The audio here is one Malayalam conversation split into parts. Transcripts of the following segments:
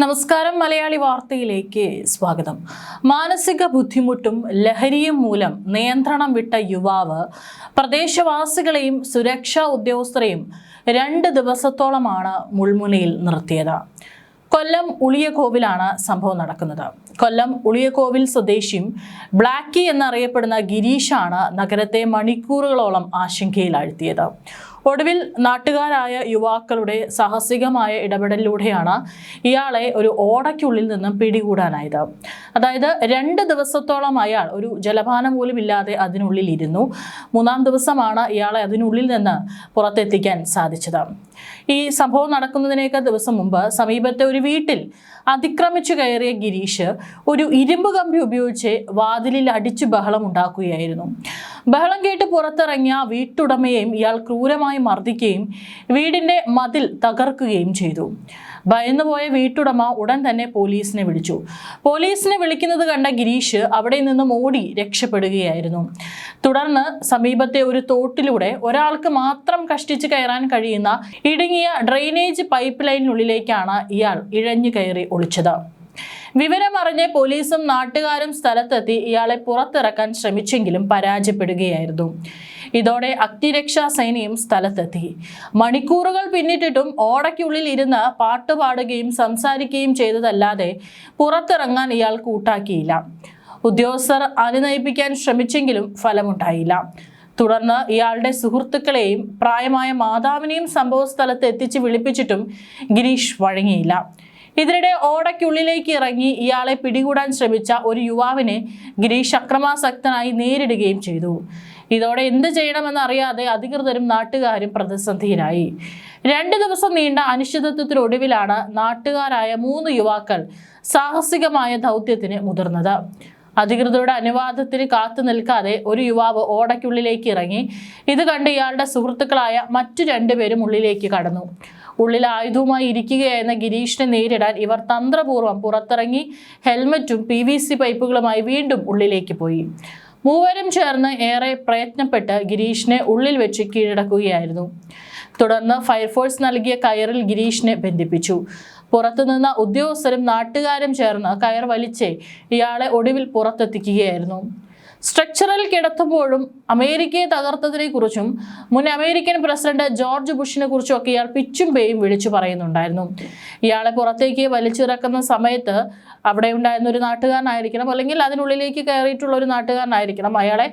നമസ്കാരം. മലയാളി വാർത്തയിലേക്ക് സ്വാഗതം. മാനസിക ബുദ്ധിമുട്ടും ലഹരിയും മൂലം നിയന്ത്രണം വിട്ട യുവാവ് പ്രദേശവാസികളെയും സുരക്ഷാ ഉദ്യോഗസ്ഥരെയും 2 ദിവസത്തോളമാണ് മുൾമുനയിൽ നിർത്തിയത്. കൊല്ലം ഉളിയകോവിലാണ് സംഭവം നടക്കുന്നത്. കൊല്ലം ഉളിയകോവിൽ സ്വദേശിയും ബ്ലാക്കി എന്നറിയപ്പെടുന്ന ഗിരീഷാണ് നഗരത്തെ മണിക്കൂറുകളോളം ആശങ്കയിലാഴ്ത്തിയത്. ഒടുവിൽ നാട്ടുകാരായ യുവാക്കളുടെ സാഹസികമായ ഇടപെടലിലൂടെയാണ് ഇയാളെ ഒരു ഓടയ്ക്കുള്ളിൽ നിന്നും പിടികൂടാനായത്. അതായത് 2 ദിവസത്തോളം അയാൾ ഒരു ജലപാനം പോലും ഇല്ലാതെ അതിനുള്ളിൽ ഇരുന്നു. 3-ാം ദിവസമാണ് ഇയാളെ അതിനുള്ളിൽ നിന്ന് പുറത്തെത്തിക്കാൻ സാധിച്ചത്. ഈ സംഭവം നടക്കുന്നതിനേക്കാൾ ദിവസം മുമ്പ് സമീപത്തെ ഒരു വീട്ടിൽ അതിക്രമിച്ചു കയറിയ ഗിരീഷ് ഒരു ഇരുമ്പ് കമ്പി ഉപയോഗിച്ച് വാതിലിൽ അടിച്ചു ബഹളം ഉണ്ടാക്കുകയായിരുന്നു. ബഹളം കേട്ട് പുറത്തിറങ്ങിയ വീട്ടുടമയെയും ഇയാൾ ക്രൂരമായി മർദ്ദിക്കുകയും വീടിന്റെ മതിൽ തകർക്കുകയും ചെയ്തു. ഭയന്നുപോയ വീട്ടുടമ ഉടൻ തന്നെ പോലീസിനെ വിളിച്ചു. പോലീസിനെ വിളിക്കുന്നത് കണ്ട ഗിരീഷ് അവിടെ നിന്നും ഓടി രക്ഷപ്പെടുകയായിരുന്നു. തുടർന്ന് സമീപത്തെ ഒരു തോട്ടിലൂടെ ഒരാൾക്ക് മാത്രം കഷ്ടിച്ച് കയറാൻ കഴിയുന്ന ഇടുങ്ങിയ ഡ്രെയിനേജ് പൈപ്പ് ലൈനിനുള്ളിലേക്കാണ് ഇയാൾ ഇഴഞ്ഞു കയറി ഒളിച്ചത്. വിവരമറിഞ്ഞ് പോലീസും നാട്ടുകാരും സ്ഥലത്തെത്തി ഇയാളെ പുറത്തിറക്കാൻ ശ്രമിച്ചെങ്കിലും പരാജയപ്പെടുകയായിരുന്നു. ഇതോടെ അഗ്നിരക്ഷാ സേനയും സ്ഥലത്തെത്തി. മണിക്കൂറുകൾ പിന്നിട്ടിട്ടും ഓടയ്ക്കുള്ളിൽ ഇരുന്ന് പാട്ടുപാടുകയും സംസാരിക്കുകയും ചെയ്തതല്ലാതെ പുറത്തിറങ്ങാൻ ഇയാൾ കൂട്ടാക്കിയില്ല. ഉദ്യോഗസ്ഥർ അനുനയിപ്പിക്കാൻ ശ്രമിച്ചെങ്കിലും ഫലമുണ്ടായില്ല. തുടർന്ന് ഇയാളുടെ സുഹൃത്തുക്കളെയും പ്രായമായ മാതാവിനെയും സംഭവ സ്ഥലത്ത് എത്തിച്ച് വിളിപ്പിച്ചിട്ടും ഗിരീഷ് വഴങ്ങിയില്ല. ഇതിനിടെ ഓടയ്ക്കുള്ളിലേക്ക് ഇറങ്ങി ഇയാളെ പിടികൂടാൻ ശ്രമിച്ച ഒരു യുവാവിനെ ഗിരീഷ് അക്രമാസക്തനായി നേരിടുകയും ചെയ്തു. ഇതോടെ എന്ത് ചെയ്യണമെന്ന് അറിയാതെ അധികൃതരും നാട്ടുകാരും പ്രതിസന്ധിയിലായി. 2 ദിവസം നീണ്ട അനിശ്ചിതത്വത്തിനൊടുവിലാണ് നാട്ടുകാരായ 3 യുവാക്കൾ സാഹസികമായ ദൗത്യത്തിന് മുതിർന്നത്. അധികൃതരുടെ അനുവാദത്തിന് കാത്തു നിൽക്കാതെ ഒരു യുവാവ് ഓടയ്ക്കുള്ളിലേക്ക് ഇറങ്ങി. ഇത് കണ്ട് ഇയാളുടെ സുഹൃത്തുക്കളായ മറ്റു 2 പേരും ഉള്ളിലേക്ക് കടന്നു. ഉള്ളിൽ ആയുധവുമായി ഇരിക്കുകയായിരുന്ന ഗിരീഷിനെ നേരിടാൻ ഇവർ തന്ത്രപൂർവ്വം പുറത്തിറങ്ങി ഹെൽമറ്റും PVC പൈപ്പുകളുമായി വീണ്ടും ഉള്ളിലേക്ക് പോയി. 3 ചേർന്ന് ഏറെ പ്രയത്നപ്പെട്ട് ഗിരീഷിനെ ഉള്ളിൽ വെച്ച് കീഴടക്കുകയായിരുന്നു. തുടർന്ന് ഫയർഫോഴ്സ് നൽകിയ കയറിൽ ഗിരീഷിനെ ബന്ധിപ്പിച്ചു. പുറത്തുനിന്ന ഉദ്യോഗസ്ഥരും നാട്ടുകാരും ചേർന്ന് കയർ വലിച്ച് ഇയാളെ ഒടുവിൽ പുറത്തെത്തിക്കുകയായിരുന്നു. സ്ട്രക്ചറിൽ കിടത്തുമ്പോഴും അമേരിക്കയെ തകർത്തതിനെ കുറിച്ചും മുൻ അമേരിക്കൻ പ്രസിഡന്റ് ജോർജ് ബുഷിനെ കുറിച്ചും ഒക്കെ ഇയാൾ പിച്ചും പേയും വിളിച്ചു പറയുന്നുണ്ടായിരുന്നു. ഇയാളെ പുറത്തേക്ക് വലിച്ചിറക്കുന്ന സമയത്ത് അവിടെ ഉണ്ടായിരുന്ന ഒരു നാട്ടുകാരനായിരിക്കണം, അല്ലെങ്കിൽ അതിനുള്ളിലേക്ക് കയറിയിട്ടുള്ള ഒരു നാട്ടുകാരനായിരിക്കണം. അയാളെ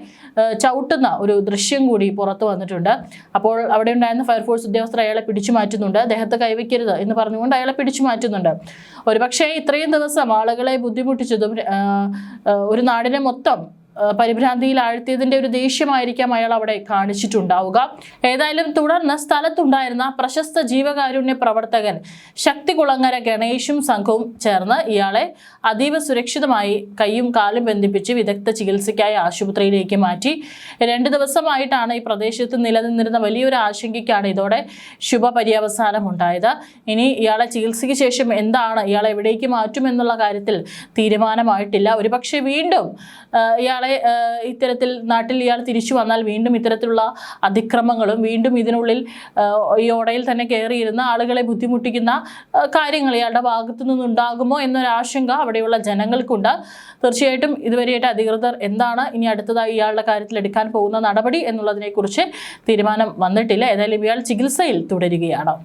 ചവിട്ടുന്ന ഒരു ദൃശ്യം കൂടി പുറത്തു വന്നിട്ടുണ്ട്. അപ്പോൾ അവിടെ ഉണ്ടായിരുന്ന ഫയർഫോഴ്സ് ഉദ്യോഗസ്ഥർ അയാളെ പിടിച്ചു മാറ്റുന്നുണ്ട്. ദേഹത്ത് കൈവയ്ക്കരുത് എന്ന് പറഞ്ഞുകൊണ്ട് അയാളെ പിടിച്ചു മാറ്റുന്നുണ്ട്. ഒരുപക്ഷെ ഇത്രയും ദിവസം ആളുകളെ ബുദ്ധിമുട്ടിച്ചതും ഒരു നാടിനെ മൊത്തം പരിഭ്രാന്തിയിൽ ആഴ്ത്തിയതിന്റെ ഒരു ദേഷ്യമായിരിക്കാം അയാൾ അവിടെ കാണിച്ചിട്ടുണ്ടാവുക. ഏതായാലും തുടർന്ന് സ്ഥലത്തുണ്ടായിരുന്ന പ്രശസ്ത ജീവകാരുണ്യ പ്രവർത്തകൻ ശക്തികുളങ്ങര ഗണേഷും സംഘവും ചേർന്ന് ഇയാളെ അതീവ സുരക്ഷിതമായി കൈയും കാലും ബന്ധിപ്പിച്ച് വിദഗ്ധ ചികിത്സയ്ക്കായി ആശുപത്രിയിലേക്ക് മാറ്റി. 2 ദിവസമായിട്ടാണ് ഈ പ്രദേശത്ത് നിലനിന്നിരുന്ന വലിയൊരു ആശങ്കയ്ക്കാണ് ഇതോടെ ശുഭപര്യവസാനം ഉണ്ടായത്. ഇനി ഇയാളെ ചികിത്സയ്ക്ക് ശേഷം എന്താണ്, ഇയാളെ എവിടേക്ക് മാറ്റും എന്നുള്ള കാര്യത്തിൽ തീരുമാനമായിട്ടില്ല. ഒരുപക്ഷെ വീണ്ടും ഇയാളെ ഇത്തരത്തിൽ നാട്ടിൽ ഇയാൾ തിരിച്ചു വന്നാൽ വീണ്ടും ഇത്തരത്തിലുള്ള അതിക്രമങ്ങളും വീണ്ടും ഇതിനുള്ളിൽ ഈ ഓടയിൽ തന്നെ കയറിയിരുന്ന ആളുകളെ ബുദ്ധിമുട്ടിക്കുന്ന കാര്യങ്ങൾ ഇയാളുടെ ഭാഗത്തു നിന്നുണ്ടാകുമോ എന്നൊരാശങ്ക അവിടെയുള്ള ജനങ്ങൾക്കുണ്ട്. തീർച്ചയായിട്ടും ഇതുവരെയായിട്ട് അധികൃതർ എന്താണ് ഇനി അടുത്തതായി ഇയാളുടെ കാര്യത്തിൽ എടുക്കാൻ പോകുന്ന നടപടി എന്നുള്ളതിനെക്കുറിച്ച് തീരുമാനം വന്നിട്ടില്ല. ഏതായാലും ഇയാൾ ചികിത്സയിൽ തുടരുകയാണ്.